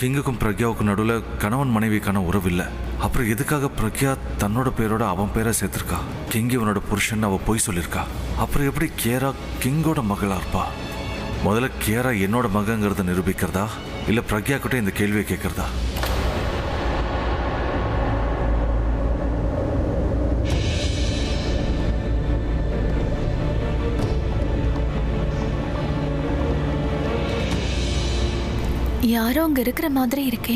கிங்குக்கும் பிரக்யாவுக்கும் நடுவில் கணவன் மனைவிக்கான உறவு இல்லை. அப்புறம் எதுக்காக பிரக்யா தன்னோட பேரோட அவன் பேரை சேர்த்திருக்கா? கிங் இவனோட புருஷன் அவ போய் சொல்லியிருக்கா. அப்புறம் எப்படி கியாரா கிங்கோட மகளா இருப்பா? முதல்ல கியாரா என்னோட மகங்கிறத நிரூபிக்கிறதா இல்லை பிரக்யா கிட்ட இந்த கேள்வியை கேட்கறதா? யாரோ அங்க இருக்கிற மாதிரி இருக்கே.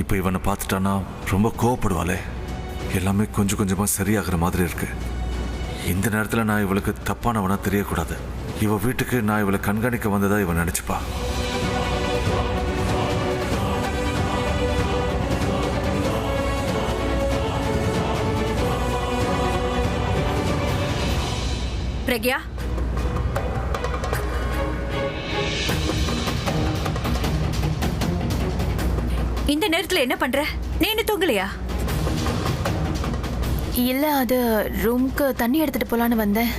இப்ப இவனை பார்த்துட்டானா ரொம்ப கோவப்படுவாளே. எல்லாமே கொஞ்சம் கொஞ்சமா சரியாகிற மாதிரி இருக்கு. இந்த நேரத்துல நான் இவளுக்கு தப்பானவனா தெரியக்கூடாது. இவ வீட்டுக்கு நான் இவளை கண்காணிக்க வந்ததா இவன் நினைச்சுப்பா. பிரக்யா, இந்த நேரத்துல என்ன பண்ற? நீ என்ன தூங்கலையா? இல்ல, அது ரூம்க்கு தண்ணி எடுத்துட்டு போலான்னு வந்தேன்.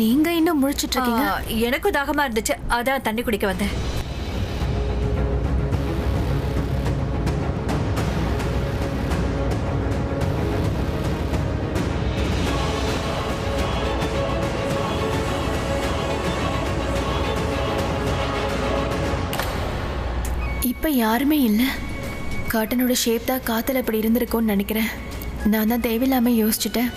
நீங்க இன்னும் முழிச்சிட்டு இருக்கீங்க? எனக்கும் தாகமா இருந்துச்சு, அதான் தண்ணி குடிக்க வந்தேன். இப்ப யாருமே இல்ல. காட்டனோட ஷேப் தான் காத்துல இப்படி இருந்திருக்கும்னு நினைக்கிறேன். நான் தான் தேவையில்லாம யோசிச்சுட்டேன்.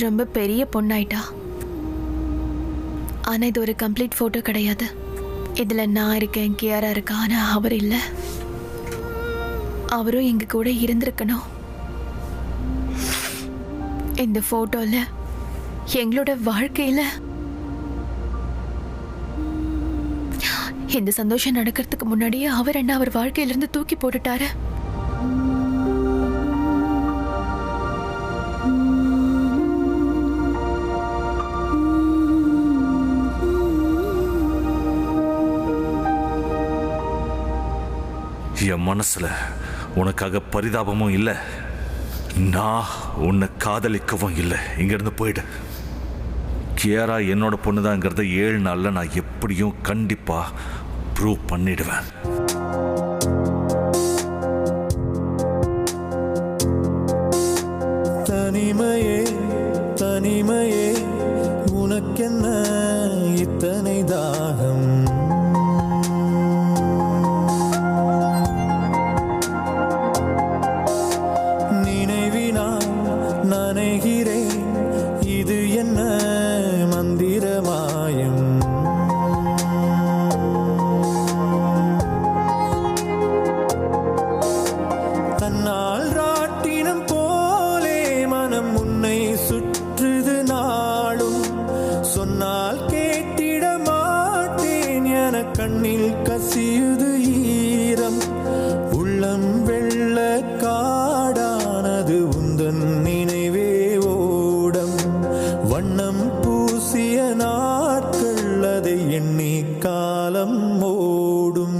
ரொம்ப பெரிய பொண்ணாயிட்டா. ஆனா இது ஒரு கம்ப்ளீட் போட்டோ கிடையாது. இதுல நான் இருக்கேன், கியாரா இருக்கா, ஆனா அவர் இல்ல. அவரும் எங்க கூட இருந்திருக்கணும். இந்த போட்டோல எங்களோட வாழ்க்கையில இந்த சந்தோஷம் நடக்கிறதுக்கு முன்னாடியே அவர் என்ன அவர் வாழ்க்கையிலிருந்து தூக்கி போட்டுட்டாரு. என் மனசுல உனக்காக பரிதாபமும் இல்லை, நான் உன்னை காதலிக்கவும் இல்லை. இங்கிருந்து போயிடு. கியாரா என்னோட பொண்ணுதாங்கிறத 7 நாள்ல நான் எப்படியும் கண்டிப்பா ப்ரூவ் பண்ணிடுவேன். தனிமையே தனிமையே உனக்கென்ன இத்தனை தாகம்? கண்ணில் கசியுது ஈரம், உள்ளம் வெள்ள காடானது உந்தன் நினைவே ஓடம். வண்ணம் பூசிய நாட்கள் அதை எண்ணி காலம் ஓடும்.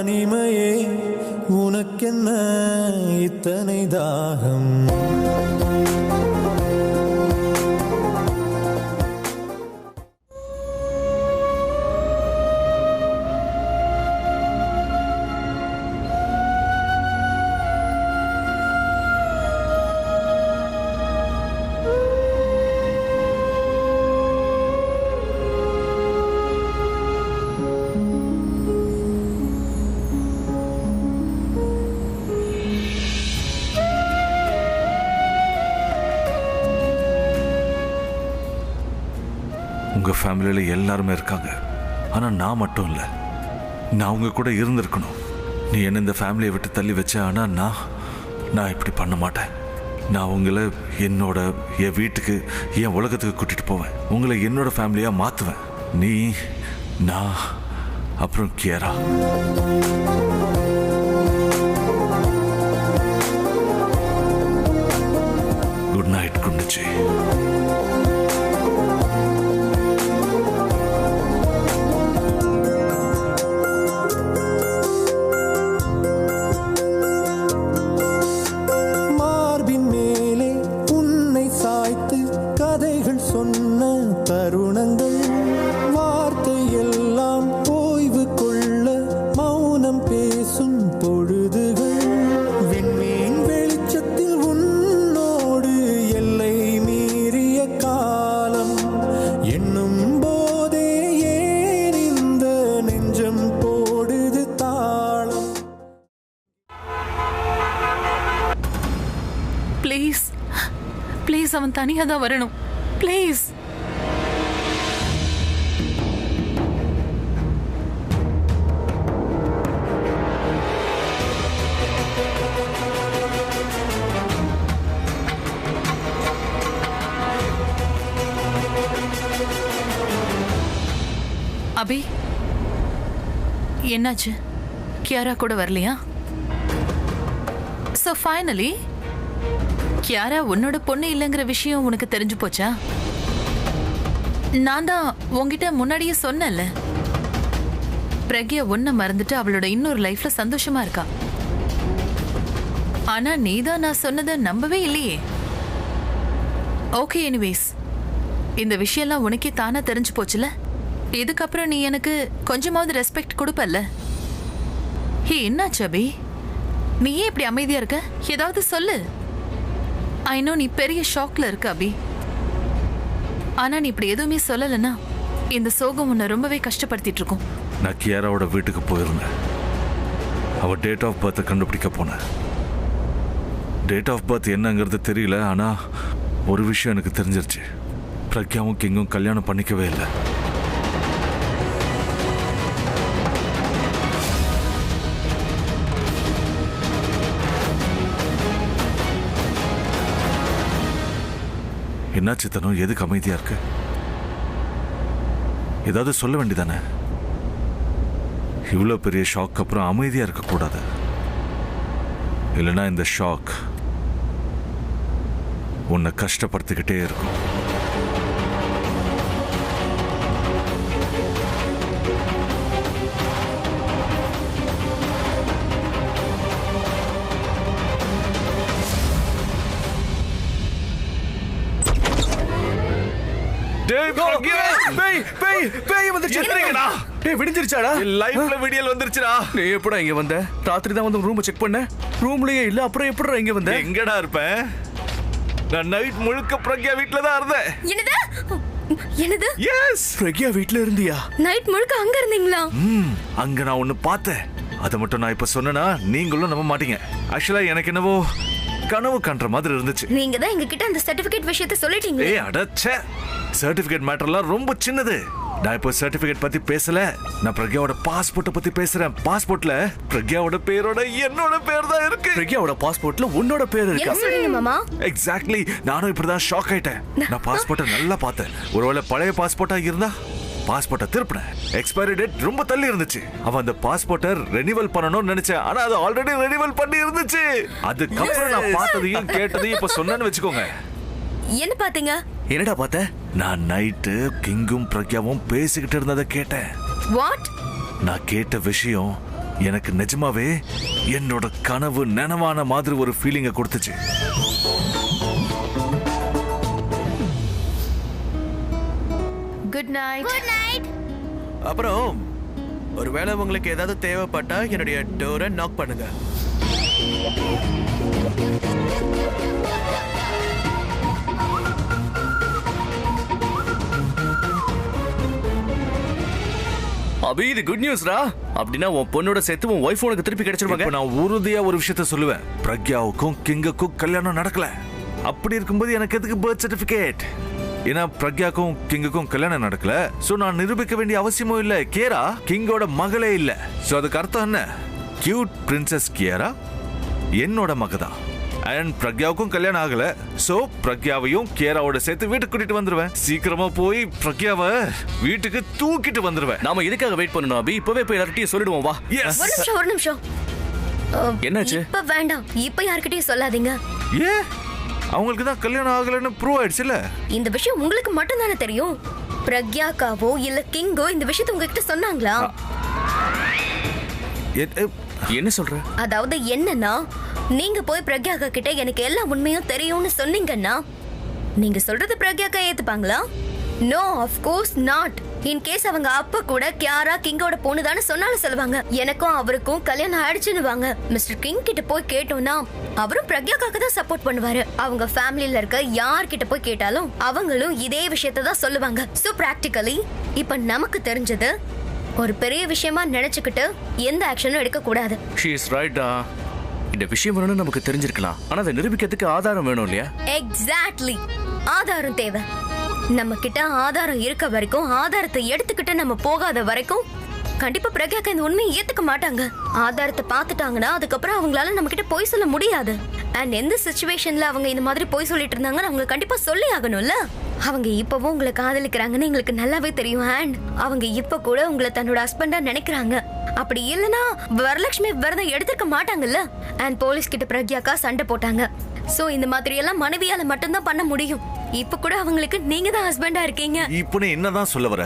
தனிமையே உனக்கென்ன இத்தனை தாகம். உங்க ஃபேமிலியில எல்லாருமே இருக்காங்க, ஆனா நான் மட்டும் இல்லை. நான் உங்க கூட இருந்திருக்கணும். நீ என்ன இந்த ஃபேமிலியை விட்டு தள்ளி வச்ச, ஆனா நான் இப்படி பண்ண மாட்டேன். நான் உங்களை என் வீட்டுக்கு, என் உலகத்துக்கு கூட்டிட்டு போவேன். உங்களை என்னோட ஃபேமிலியா மாத்துவேன். நீ, நான், அப்புறம் கியாரா. Good night குண்டுச்சி. சொன்ன தருணங்கள் வார்த்தை எல்லாம் ஓய்வு கொள்ள மௌனம் பேசும் பொழுதுகள். விண்மீன் வெளிச்சத்தில் உன்னோடு எல்லை மீறிய காலம் என்னும் போதே ஏன் இந்த நெஞ்சம் போடுது தாளம். ப்ளீஸ் ப்ளீஸ், அவன் தனியாக தான் வரணும். ப்ளீஸ். அபி, என்னாச்சு? கியாரா கூட வரலையா? So finally கியாரா உன்னோட பொண்ணு இல்லைங்கிற விஷயம் உனக்கு தெரிஞ்சு போச்சா? நான் தான் உன்கிட்ட முன்னாடியே சொன்னேன்ல, பிரக்யா உன்னை மறந்துட்டு அவளோட இன்னொரு லைஃப்ல சந்தோஷமா இருக்கா. ஆனா நீதான் நான் சொன்னதை நம்பவே இல்லையே. ஓகே, எனிவேஸ், இந்த விஷயம்லாம் உனக்கே தானா தெரிஞ்சு போச்சுல. இதுக்கப்புறம் நீ எனக்கு கொஞ்சமாவது ரெஸ்பெக்ட் கொடுப்பல்ல? ஹே, என்னாச்சு அபி? நீ ஏன் இப்படி அமைதியா இருக்க? ஏதாவது சொல்லு. ஐ நோ நீ பெரிய ஷாக்ல இருக்க அபி. ஆனா நீ இப்படி எதுவுமே சொல்லலைன்னா இந்த சோகம் உன்னை ரொம்பவே கஷ்டப்படுத்திட்டு இருக்கும். நான் கியாராவோட வீட்டுக்கு போயிருந்தேன். அவ டேட் ஆஃப் பர்த்தை கண்டுபிடிக்க போனேன். டேட் ஆஃப் பர்த் என்னங்கிறது தெரியல, ஆனா ஒரு விஷயம் எனக்கு தெரிஞ்சிருச்சு. பிரக்யாவும் கிங்கும் கல்யாணம் பண்ணிக்கவே இல்லை. என்னாச்சு தனம்? எதுக்கு அமைதியா இருக்கு? ஏதாவது சொல்ல வேண்டியதானே? இவ்வளோ பெரிய ஷாக் அப்புறம் அமைதியா இருக்கக்கூடாது. இல்லைன்னா இந்த ஷாக் உன்னை கஷ்டப்படுத்திக்கிட்டே இருக்கும். நீ எப்படா இங்க வந்த? ராத்திரி தான் வந்து ரூம் செக் பண்ண. ரூம்லயே இல்ல, அப்புறம் எப்படா இங்க வந்த? எங்கடா இருப்பேன்? நான் நைட் முழுக்க பிரக்யா வீட்ல தான் இருந்தேன். என்னது? எஸ், பிரக்யா வீட்ல இருந்தியா? நைட் முழுக்க அங்க இருந்தீங்களா? அங்க நான் ஒன்னு பார்த்தேன். அதை மட்டும் நான் இப்ப சொன்னா நீங்களும் நம்ப மாட்டீங்க. ஆக்சுவலா எனக்கு என்னவோ கனவு கண்ற மாதிரி இருந்துச்சு. நீங்க தான் எங்க கிட்ட அந்த சர்டிபிகேட் விஷயத்தை சொல்லிட்டீங்க. ஏய் அடச்சே, சர்டிபிகேட் மேட்டர்லாம் ரொம்ப சின்னது. நான் இப்போ சர்டிபிகேட் பத்தி பேசல, நான் பிரக்யாவோட பாஸ்போர்ட்டை பத்தி பேசுறேன். பாஸ்போர்ட்ல பிரக்யாவோட பேரோட என்னோட பேர் தான் இருக்கு. பிரக்யாவோட பாஸ்போர்ட்ல உன்னோட பேர் இருக்கா? என்ன சொல்றீங்க மாமா? எக்ஸாக்ட்லி, நானும் இப்படிதான் ஷாக் ஆயிட்டேன். நான் பாஸ்போர்ட்டை நல்லா பார்த்தேன். ஒருவேளை பழைய பாஸ்போர்ட்டா இருந்தா பாஸ்போர்ட்டை திருப்பினேன். எக்ஸ்பைரி டேட் ரொம்ப தள்ளி இருந்துச்சு. அவன் அந்த பாஸ்போர்ட்டை ரெனிவல் பண்ணணும்னு நினைச்சேன், ஆனா அது ஆல்ரெடி ரெனிவல் பண்ணி இருந்துச்சு. அதுக்கப்புறம் நான் பார்த்ததையும் கேட்டதையும் இப்ப சொன்னேன்னு வச்சுக்கோங்க. என்ன பாத்தீங்க? என்னடா பார்த்த? நான் நைட்டு கிங்கும் பிரக்யாவும் பேசிக்கிட்டு இருந்ததை கேட்டேன். வாட்? நான் கேட்ட விஷயம் எனக்கு நிஜமாவே என்னோட கனவு நனவான மாதிரி ஒரு ஃபீலிங்கை கொடுத்துச்சு. Good night. Good night. அப்புறம் ஒருவேளை உங்களுக்கு ஏதாவது தேவைப்பட்டா என்னுடைய டோரை நாக் பண்ணுங்க. அபி, இது குட் நியூஸ்ரா. அப்படின்னா உன் பொண்ணோட சேர்த்து உன் ஒய்ஃப் உனக்கு திருப்பி கிடைச்சிருவாங்க. நான் உறுதியா ஒரு விஷயத்த சொல்லுவேன். பிரக்யாவுக்கும் கிங்குக்கும் கல்யாணம் நடக்கல. அப்படி இருக்கும்போது எனக்கு எதுக்கு பர்த் சர்டிபிகேட்? ஏன்னா பிரக்யாக்கும் கிங்குக்கும் கல்யாணம் நடக்கல. சோ நான் நிரூபிக்க வேண்டிய அவசியமும் இல்ல. கியரா கிங்கோட மகளே இல்ல. சோ அதுக்கு அர்த்தம் என்ன? கியூட் பிரின்சஸ் கியரா என்னோட மகதான். அண்ட் பிரக்யாவுக்கும் கல்யாணம் ஆகல. சோ பிரக்யாவையும் கியராவோட சேர்த்து வீட்டுக்கு கூட்டிட்டு வந்துருவேன். சீக்கிரமா போய் பிரக்யாவை வீட்டுக்கு தூக்கிட்டு வந்துருவேன். நாம எதுக்காக வெயிட் பண்ணணும் அபி? இப்பவே போய் எல்லார்கிட்டயும் சொல்லிடுவோம் வா. ஒரு நிமிஷம். என்னாச்சு? இப்ப வேண்டாம். இப்ப யார்கிட்டயும் சொல்லாதீங்க. ஏ, அவங்களுக்கு தான் கல்யாணம் ஆகலன்னு ப்ரூவ் ஆயிடுச்சுல. இந்த விஷயம் உங்களுக்கு மட்டும் தானே தெரியும். பிரக்யாக்காவோ இல்ல கிங்கோ இந்த விஷயத்தை உங்ககிட்ட சொன்னாங்களா? என்ன சொல்ற? அதாவது என்னன்னா, நீங்க போய் பிரக்யாக்கா கிட்ட எனக்கு எல்லா உண்மையும் தெரியும்னு சொன்னீங்கன்னா நீங்க சொல்றது பிரக்யாக்கா ஏத்துப்பாங்களா? No, of course not. In case அவங்க அப்பா கூட கியாரா கிங்கோட பொண்ணு தானே சொன்னாலும் சொல்லுவாங்க. எனக்கும் அவருக்கும் கல்யாணம் ஆயிடுச்சுன்னுவாங்க. மிஸ்டர் கிங் கிட்ட போய் கேட்டோம்னா அவரும் பிரக்யாக்காக்கு தான் சப்போர்ட் பண்ணுவாரு. அவங்க ஃபேமிலில இருக்க யார்கிட்ட போய் கேட்டாலும் அவங்களும் இதே விஷயத்தை தான் சொல்லுவாங்க. சோ பிராக்டிகலி இப்ப நமக்கு தெரிஞ்சது ஒரு பெரிய விஷயமா நினைச்சுக்கிட்டு எந்த ஆக்ஷனும் எடுக்க கூடாது. ஷீ இஸ் ரைட்டா. இந்த விஷயம் வேணும்னு நமக்கு தெரிஞ்சிருக்கலாம். ஆனா அதை நிரூபிக்கிறதுக்கு ஆதாரம் வேணும் இல்லையா? எக்ஸாக்ட்லி. ஆதாரம் தேவை. நம்ம கிட்ட ஆதாரம் இருக்க வரைக்கும், ஆதாரத்தை எடுத்துக்கிட்டு நம்ம போகாத வரைக்கும் கண்டிப்பா பிரக்யாக்கா இந்த உண்மையை ஏத்துக்க மாட்டாங்க. ஆதாரத்தை பார்த்துட்டாங்கன்னா அதுக்கப்புறம் அவங்களால நம்ம கிட்ட போய் சொல்ல முடியாது. அண்ட் எந்த சிச்சுவேஷன்ல அவங்க இந்த மாதிரி போய் சொல்லிட்டு இருந்தாங்கன்னு அவங்க கண்டிப்பா சொல்லி ஆகணும்ல. அவங்க இப்பவும் உங்களை காதலிக்கிறாங்கன்னு எங்களுக்கு நல்லாவே தெரியும். அண்ட் அவங்க இப்ப கூட உங்களை தன்னோட ஹஸ்பண்டா நினைக்கிறாங்க. அப்படி இல்லனா வரலட்சுமி விரதம் எடுத்துக்க மாட்டாங்கல்ல. அண்ட் போலீஸ் கிட்ட பிரக்யாக்கா சண்டை போட்டாங்க. சோ இந்த மாதிரி எல்லாம் மனைவியால மட்டும்தான் பண்ண முடியும். இப்ப கூட அவங்களுக்கு நீங்க தான் ஹஸ்பண்டா இருக்கீங்க. இப்போ நீ என்னதான் சொல்ல வர?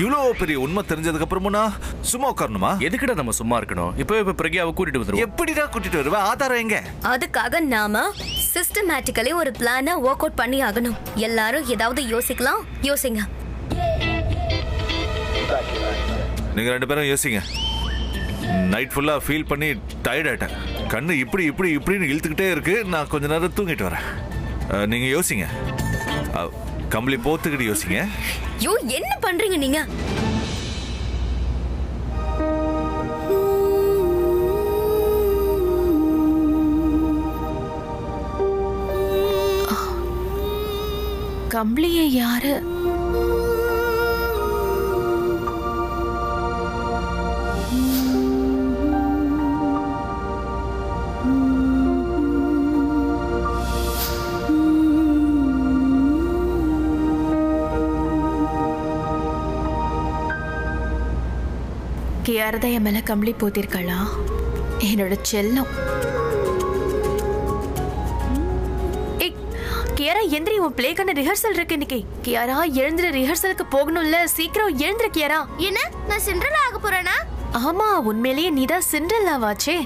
இவ்வளவு பெரிய உண்மை தெரிஞ்சதுக்கு அப்புறமா சும்மா உட்காரணுமா? எதுக்குடா நம்ம சும்மா இருக்கணும்? இப்ப பிரக்யாவை கூட்டிட்டு வந்துருவோம். எப்படிடா கூட்டிட்டு வருவ? ஆதாரம் எங்க? அதுக்காக நாம சிஸ்டமேட்டிக்கலி ஒரு பிளானை ஒர்க் அவுட் பண்ணி ஆகணும். எல்லாரும் ஏதாவது யோசிக்கலாம். யோசிங்க. நீங்க ரெண்டு பேரும் யோசிங்க. நைட் ஃபுல்லா ஃபீல் பண்ணி டயர்ட் ஆயிட்டேன். கண்ணு இப்படி இப்படி இப்படின்னு இழுத்துக்கிட்டே இருக்கு. நான் கொஞ்ச நேரம் தூங்கிட்டு வரேன். நீங்க யோசிங்க. கம்பளி போத்துக்கிட்டு யோசிங்க. யோ, என்ன பண்றீங்க நீங்க? கம்பளியை யாரு? கியாரதா என் மேல கம்பளி போத்திருக்காளா? என்னோட செல்லம். கியாரா எந்திரி, உன் பிளேக்கான ரிஹர்சல் இருக்கு இன்னைக்கு. கியாரா எழுந்திர, ரிஹர்சலுக்கு போகணும்ல. சீக்கிரம் எழுந்திர கியாரா. என்ன, நான் சிண்ட்ரெல்லா ஆக போறேனா? ஆமா, உண்மையிலேயே நீதான் சிண்ட்ரெல்லாவாச்சே.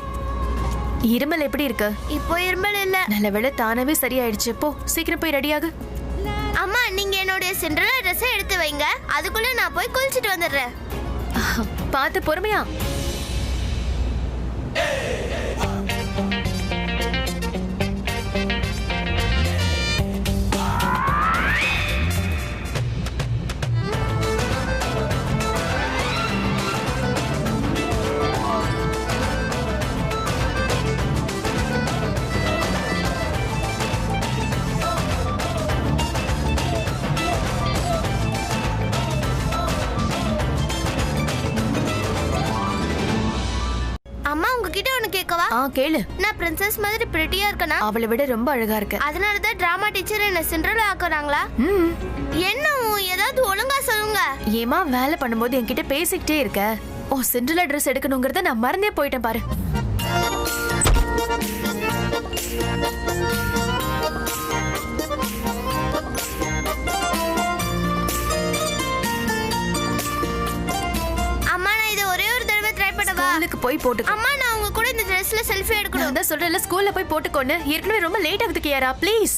இருமல் எப்படி இருக்கு? இப்போ இருமல் இல்ல. நல்ல வேளை தானாவே சரியாயிடுச்சு. போ சீக்கிரம் போய் ரெடியாகு. அம்மா, நீங்க என்னோட சிண்ட்ரெல்லா ட்ரெஸ் எடுத்து வைங்க. அதுக்குள்ள நான் போய் குளிச்சிட்டு வந்துடுறேன். பார்த்து பொறுமையா. கேளு. நான் பிரின்சஸ் மாதிரி பிரிட்டியா இருக்கனா? அவளை விட ரொம்ப அழகா இருக்க. அதனால தான் டிராமா டீச்சர் என்ன சிண்ட்ரெல்லா ஆக்குறாங்களா? என்ன, ஏதாவது ஒழுங்கா சொல்லுங்க. ஏமா வேலை பண்ணும்போது என்கிட்ட பேசிக்கிட்டே இருக்க? ஓ, சிண்ட்ரெல்லா ட்ரெஸ் எடுக்கணுங்கிறத நான் மறந்தே போயிட்டேன் பாரு. அம்மா, நான் இதை ஒரே ஒரு தடவை ட்ரை பண்ணவா? ஸ்கூலுக்கு போய் போட்டுக்கோ. அம்மா நான் உங்க கூட இந்த ட்ரெஸ்ல செல்ஃபி எடுக்கணும். நான் தான் சொல்றேன்ல ஸ்கூல்ல போய் போட்டுக்கோன்னு. ஏற்கனவே ரொம்ப லேட் ஆகுது கியாரா, ப்ளீஸ்.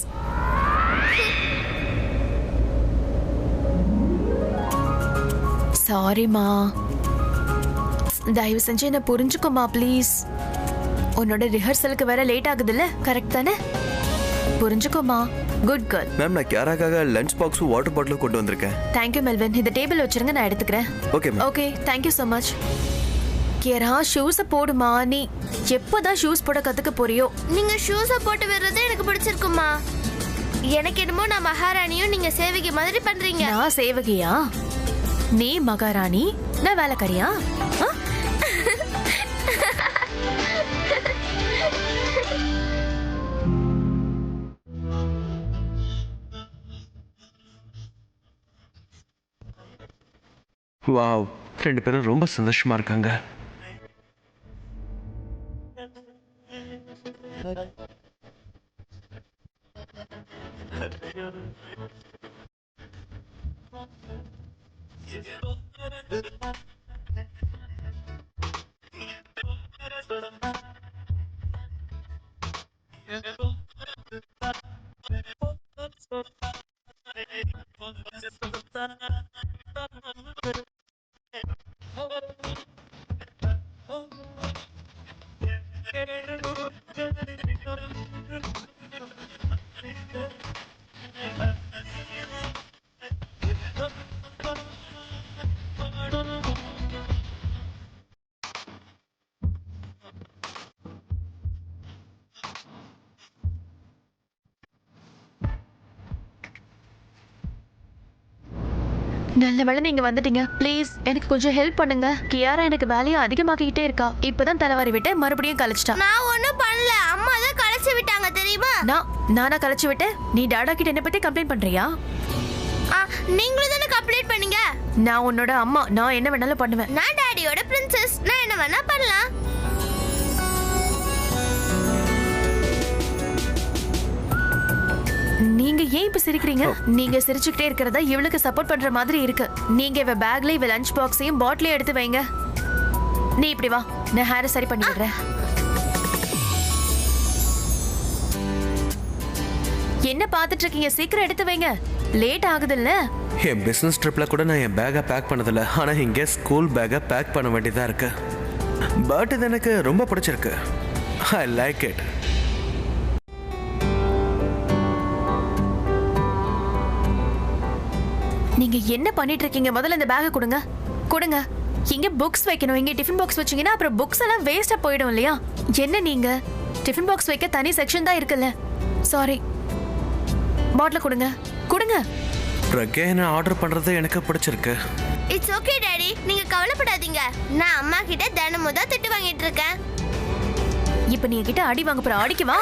சாரிமா, தயவு செஞ்சு என்ன புரிஞ்சுக்கோமா ப்ளீஸ். உன்னோட ரிஹர்சலுக்கு வேற லேட் ஆகுதுல்ல, கரெக்ட் தானே? புரிஞ்சுக்கோமா. Good girl. மேம் நான் கியாராக்காக லஞ்ச் பாக்ஸும் வாட்டர் பாட்டிலும் கொண்டு வந்திருக்கேன். Thank you Melvin. இந்த டேபிள் வச்சிருங்க, நான் எடுத்துக்கிறேன். Okay ma'am. Okay, thank you so much. Kiara ஷூஸை போடுமா. நீ எப்போதான் ஷூஸ் போட கற்றுக்க போறியோ? நீங்க ஷூஸை போட்டு வர்றது எனக்கு பிடிச்சிருக்குமா. எனக்கு என்னமோ நான் மகாராணியும் நீங்க சேவகி மாதிரி பண்றீங்க. நான் சேவகியா? நீ மகாராணி, நான் வேலைக்காரியா? வாவ், ரெண்டு பேரும் ரொம்ப சந்தோஷமா இருக்காங்க. நல்ல வேளை நீங்க வந்துட்டீங்க. ப்ளீஸ் எனக்கு கொஞ்சம் ஹெல்ப் பண்ணுங்க. கியாரா எனக்கு வேலையை அதிகமாக்கிட்டே இருக்கா. இப்பதான் தலைவாரி விட்டு மறுபடியும் கலைச்சிட்டா. நான் ஒண்ணும் பண்ணல, அம்மா தான் கலைச்சு விட்டாங்க தெரியுமா. நானா கலைச்சு விட்டேன்? நீ டாடா கிட்ட என்ன பத்தி கம்ப்ளைண்ட் பண்றியா? நீங்களும் தானே கம்ப்ளைண்ட் பண்ணீங்க. நான் உன்னோட அம்மா, நான் என்ன வேணாலும் பண்ணுவேன். நான் டாடியோட பிரின்சஸ், நான் என்ன வேணா பண்ணலாம். நீங்க ஏன் இப்ப சிரிக்கிறீங்க? நீங்க சிரிச்சுக்கிட்டே இருக்கிறதா இவளுக்கு சப்போர்ட் பண்ற மாதிரி இருக்கு. நீங்க இவ பேக்ல இவ லஞ்ச் பாக்ஸையும் பாட்டிலையும் எடுத்து வைங்க. நீ இப்படி வா, நான் ஹேரை சரி பண்ணி விடுறேன். என்ன பாத்துட்டு இருக்கீங்க? சீக்கிரம் எடுத்து வைங்க, லேட் ஆகுதுல்ல. என் பிசினஸ் ட்ரிப்ல கூட நான் என் பேக்கை பேக் பண்ணதில்ல, ஆனா இங்கே ஸ்கூல் பேக்கை பேக் பண்ண வேண்டியதா இருக்கு. பட் இது எனக்கு ரொம்ப பிடிச்சிருக்கு. I like it. நீங்க என்ன பண்ணிட்டு இருக்கீங்க? முதல்ல இந்த பேக்கை கொடுங்க. கொடுங்க. இங்க புக்ஸ் வைக்கணும். இங்க டிஃபன் பாக்ஸ் வச்சீங்கன்னா அப்புறம் புக்ஸ் எல்லாம் வேஸ்டா போயிடும் இல்லையா? என்ன நீங்க டிஃபன் பாக்ஸ் வைக்க தனி செக்ஷன் தான் இருக்குல்ல. சாரி. பாட்டில் கொடுங்க. கொடுங்க. பிரக்யா என்ன ஆர்டர் பண்றது எனக்கு பிடிச்சிருக்கு. இட்ஸ் ஓகே டாடி, நீங்க கவலைப்படாதீங்க. நான் அம்மா கிட்ட தினமும் தான் திட்டு வாங்கிட்டு இருக்கேன். இப்ப நீ கிட்ட அடி வாங்க போற. அடிக்கு வா.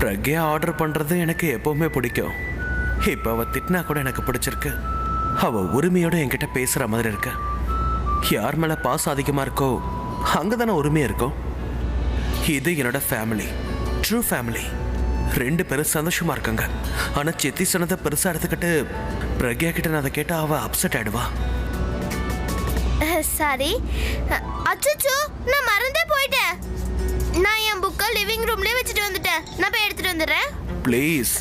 பிரக்யா ஆர்டர் பண்றது எனக்கு எப்பவுமே பிடிக்கும். இப்ப அவ திட்டினா கூட எனக்கு பிடிச்சிருக்கு. அவ உரிமையோட என்கிட்ட பேசுற மாதிரி இருக்கு. யார் மேல பாசம் அதிகமா இருக்கோ அங்கதானே உரிமை இருக்கும். இது என்னோட ஃபேமிலி, ட்ரூ ஃபேமிலி. ரெண்டு பேரும் சந்தோஷமா இருக்காங்க. ஆனா சித்தி சொன்னதை பெருசா எடுத்துக்கிட்டு பிரக்யா கிட்ட நான் அதை கேட்டா அவ அப்செட் ஆயிடுவா. சாரி. அச்சச்சோ, நான் மறந்தே போயிட்டேன். நான் என் புக்கை லிவிங் ரூம்லயே வச்சுட்டு வந்துட்டேன். நான் போய் எடுத்துட்டு வந்துடுறேன். ப்ளீஸ்.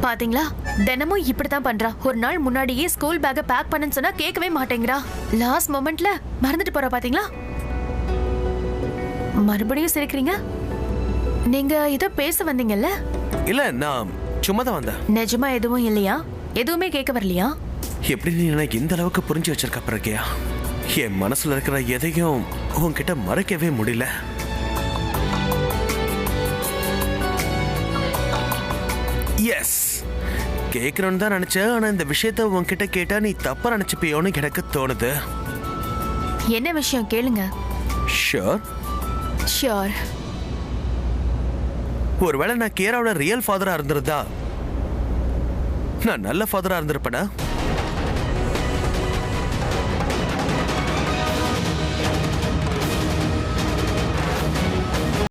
பாத்தீங்களா, தினமும் இப்படித்தான் பண்றா. ஒரு நாள் முன்னாடியே ஸ்கூல் பேக்கை பேக் பண்ணுன்னு சொன்னா கேட்கவே மாட்டேங்கிறா. லாஸ்ட் மொமெண்ட்ல மறந்துட்டு போறா. பாத்தீங்களா? மறுபடியும் சிரிக்கிறீங்க. நீங்க ஏதோ பேச வந்தீங்கல்ல? இல்ல, நான் சும்மா தான் வந்தேன். நிஜமா எதுவும் இல்லையா? எதுவுமே கேட்க வரலையா? எப்படி நீ எனக்கு இந்த அளவுக்கு புரிஞ்சு வச்சிருக்க பிரக்யா? என் மனசுல இருக்கிற எதையும் உன்கிட்ட மறைக்கவே முடியல. எஸ், கேட்கணும்னு தான் நினைச்சேன். ஆனா இந்த விஷயத்த உன்கிட்ட கேட்டா நீ தப்பா நினைச்சுப்பியோன்னு எனக்கு தோணுது. என்ன விஷயம் கேளுங்க. ஷூர். ஷூர். ஒருவேளை நான் கேராவோட ரியல் ஃபாதரா இருந்திருந்தா நான் நல்ல ஃபாதரா இருந்திருப்பேனா?